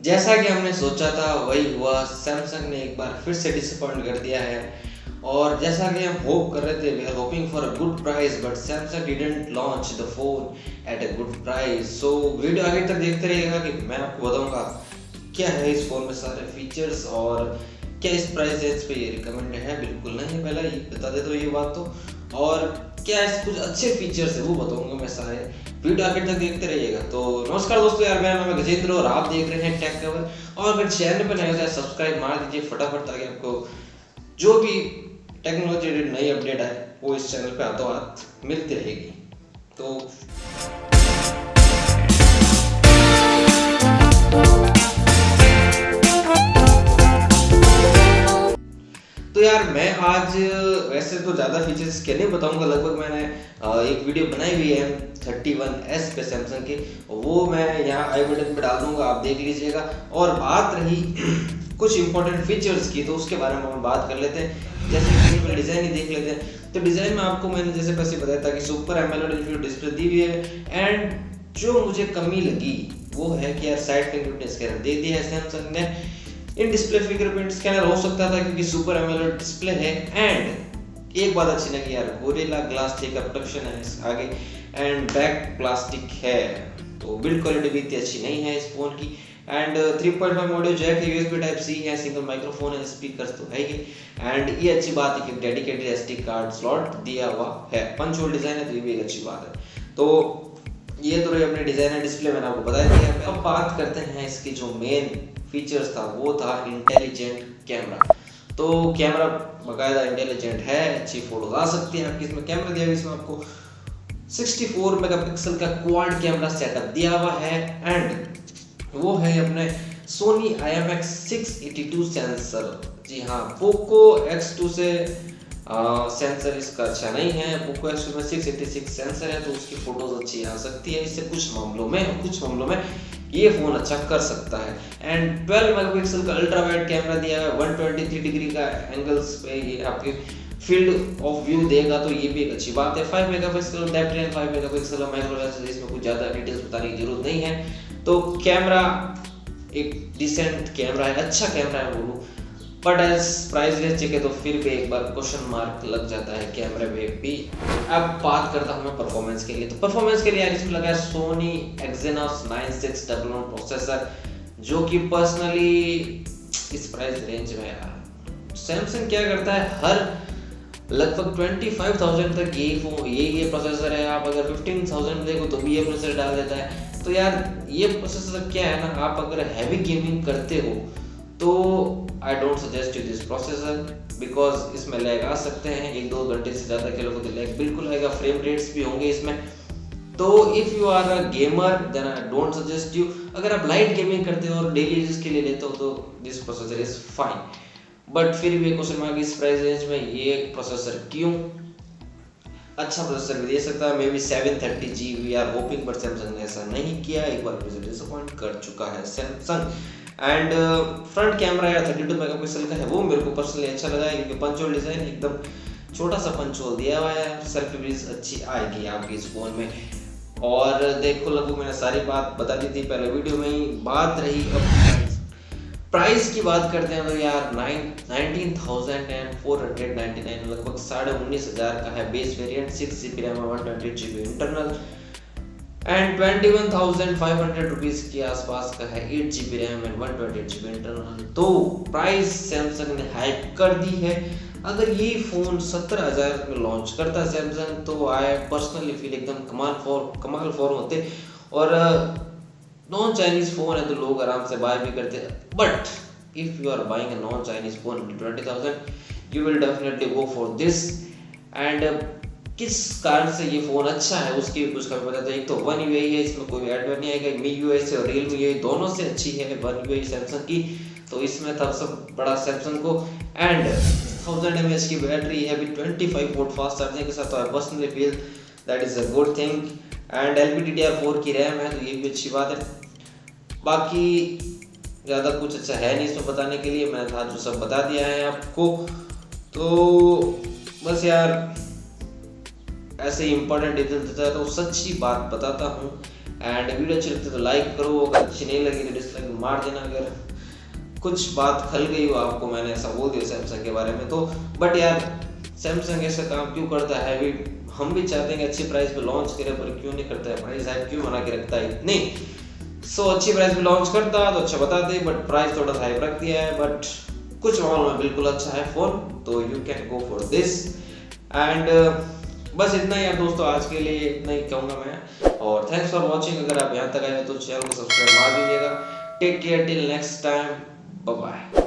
जैसा कि हमने सोचा था वही हुआ, सैमसंग ने एक बार फिर से डिसअपॉइंट कर दिया है। और जैसा कि हम होप कर रहे थे, we are hoping for a good price, but Samsung didn't launch the phone at a good price. So video आगे तक देखते रहिएगा कि मैं आपको बताऊंगा क्या है इस फोन में सारे फीचर्स, और क्या इस प्राइस रेंज पे ये रिकमेंडेड है। बिल्कुल नहीं, पहले ये बता देता हूँ ये बात तो। और क्या इस कुछ अच्छे फीचर्स है वो बताऊंगा मैं सारे, वीडियो आगे तक देखते रहिएगा। तो नमस्कार दोस्तों, यार मेरा नाम है गजेंद्र और आप देख रहे हैं टेक कवर। और अगर चैनल पर नए हो जाए सब्सक्राइब मार दीजिए फटाफट, ताकि आपको जो भी टेक्नोलॉजी रिलेटेड नई अपडेट है वो इस चैनल पे हाथों हाथ मिलती रहेगी। तो यार मैं आज वैसे तो ज़्यादा फीचर्स के नहीं बताऊंगा, लगभग मैंने एक वीडियो बनाई हुई है M31s पे सैमसंग की, वो मैं यहाँ आई बटन पे डाल दूंगा, आप देख लीजिएगा। और बात रही कुछ इंपॉर्टेंट फीचर्स की, तो उसके बारे में हम बात कर लेते हैं। जैसे कि डिज़ाइन ही देख लेते हैं। तो डिज़ाइन में आपको मैंने जैसे पहले बताया था कि सुपर एमोलेड डिस्प्ले दी हुई है। एंड जो मुझे कमी लगी वो है कि यार साइड फिंगरप्रिंट स्कैनर दे दिया है सैमसंग ने। इन डिस्प्ले फिंगरप्रिंट स्कैनर हो सकता था क्योंकि सुपर एमोलेड डिस्प्ले है। एंड एक बात अच्छी लगी यार, गोरिल्ला ग्लास का प्रोटेक्शन है आगे, एंड बैक प्लास्टिक है, तो बिल्ड क्वालिटी भी इतनी अच्छी नहीं है इस फोन की। एंड 3.5 ऑडियो जैक है, यूएसबी टाइप सी है, सिंगल माइक्रोफोन है, स्पीकर्स तो है ही। एंड ये अच्छी बात है कि डेडिकेटेड एसडी कार्ड स्लॉट दिया हुआ है, पंच होल डिजाइन है, तो ये भी एक अच्छी बात है। तो ये तो रही अपने डिजाइनर डिस्प्ले, मैंने आपको बता दिया। अब बात करते हैं इसकी जो मेन फीचर्स था, वो था इंटेलिजेंट कैमरा। तो कैमरा बाकायदा इंटेलिजेंट है, अच्छी फोटो आ सकती है आपकी। इसमें कैमरा दिया हुआ, इसमें आपको 64 मेगापिक्सल का क्वाड कैमरा सेटअप दिया हुआ है। एंड वो है अपने सोनी IMX 682 सेंसर। जी हाँ, पोको X2 से सेंसर इसका अच्छा नहीं है। पोको X2 में 686 सेंसर है, तो उसकी फोटोज अच्छी आ सकती है इससे कुछ मामलों में ये फोन अच्छा कर सकता है। एंड 12 मेगापिक्सल का अल्ट्रा वाइड कैमरा दिया है, 123 डिग्री का एंगल्स पे ये आपके फील्ड ऑफ व्यू देगा, तो ये भी एक अच्छी बात है। 5 मेगापिक्सल डेप्थ रेंज, 5 मेगापिक्सल का माइक्रो लेंस, इसमें कुछ ज़्यादा डिटेल्स बताने की जरूरत नहीं है। तो कैमरा एक डिसेंट कैमरा है, अच्छा कैमरा है बोलूँ, but as price range check है तो फिर भी एक बार क्वेश्चन मार्क लग जाता है कैमरे में भी। अब बात करता हूँ मैं परफॉर्मेंस के लिए। तो परफॉर्मेंस के लिए यार इसमें लगा है सोनी एक्सिनोस 9600 प्रोसेसर, जो कि पर्सनली इस प्राइस रेंज में यार सैमसंग क्या करता है, हर लगभग 25,000 तक ये प्रोसेसर है। आप अगर 15,000 में देखो तो भी ये प्रोसेसर डाल देता है। तो यार ये प्रोसेसर क्या है ना, आप अगर हैवी गेमिंग करते हो तो आई don't suggest you this processor, because इसमें लैग आ सकते हैं। 1-2 घंटे से ज़्यादा खेलोगे तो लैग बिल्कुल आएगा, फ्रेम रेट्स भी होंगे इसमें। तो if you are a gamer then I don't suggest you. अगर आप लाइट गेमिंग करते हो और डेली यूज के लिए लेते हो तो this processor is fine. But फिर भी क्वेश्चन मार्क इस प्राइस रेंज में ये प्रोसेसर क्यों। अच्छा प्रोसेसर भी दे सकता है, maybe 730G we are hoping, but Samsung ने ऐसा नहीं किया, एक बार फिर डिसअपॉइंट कर चुका है सैमसंग। एंड फ्रंट कैमरा यार 32 मेगापिक्सल का है, वो मेरे को पर्सनली अच्छा लगा है, क्योंकि पंच होल डिजाइन एकदम छोटा सा पंच होल दिया हुआ है, सेल्फी भी अच्छी आएगी आपकी इस फोन में। और देखो लगभग मैंने सारी बात बता दी थी पहले वीडियो में ही। बात रही अब प्राइस की बात करते हैं तो यार 19,499 लगभग 19,500 का है base variant, 6GB RAM, 128GB internal. And 21,500 rupees के आसपास का है 8GB RAM and 128GB internal. तो प्राइस सैमसंग ने हाइक कर दी है। अगर ये फोन 17,000 में लॉन्च करता सैमसंग तो आई पर्सनली फील एकदम कमाल फोन होते। और नॉन चाइनीज फोन है तो लोग आराम से बाय भी करते हैं। But if you are buying a non Chinese phone 20,000 you will definitely go for this. And किस कारण से ये फोन अच्छा है उसकी कुछ कमी बताता है। एक तो One UI है, इसमें कोई एडवांस नहीं आएगा। MIUI से और Realme UI दोनों से अच्छी है One UI सैमसंग की, तो इसमें था सब बड़ा सैमसंग को। एंड 1000 mAh की बैटरी है भी 25 वोल्ट फास्ट चार्जिंग के साथ, तो I personally feel that is a good thing. And LPDDR4 की रैम है, तो ये भी अच्छी बात है। बाकी ज़्यादा कुछ अच्छा है नहीं इसमें बताने के लिए, मैंने था जो सब बता दिया है आपको। तो बस यार ऐसे इंपॉर्टेंट डिटेल्स देता है तो सच्ची बात बताता हूँ। एंड वीडियो अच्छी लगती है तो लाइक करो, अगर अच्छी नहीं लगी तो डिसलाइक मार देना। अगर कुछ बात खल गई हो आपको, मैंने ऐसा बोल दिया सैमसंग के बारे में तो, बट यार सैमसंग ऐसा काम क्यों करता है? हम भी चाहते हैं कि अच्छी प्राइस पे लॉन्च करे, पर क्यों नहीं करता है? प्राइस हाइक क्यों बना के रखता है इतनी? सो अच्छी प्राइस पे लॉन्च करता तो अच्छा बताते, बट प्राइस थोड़ा सा हाइक रख दिया है। बट कुछ मामलों में बिल्कुल अच्छा है फोन, तो you can go for this. And बस इतना ही यार दोस्तों, आज के लिए इतना ही कहूँगा मैं। और थैंक्स फॉर वॉचिंग। अगर आप यहाँ तक आए हो तो चैनल को सब्सक्राइब मार दीजिएगा। Take care till next time, bye bye.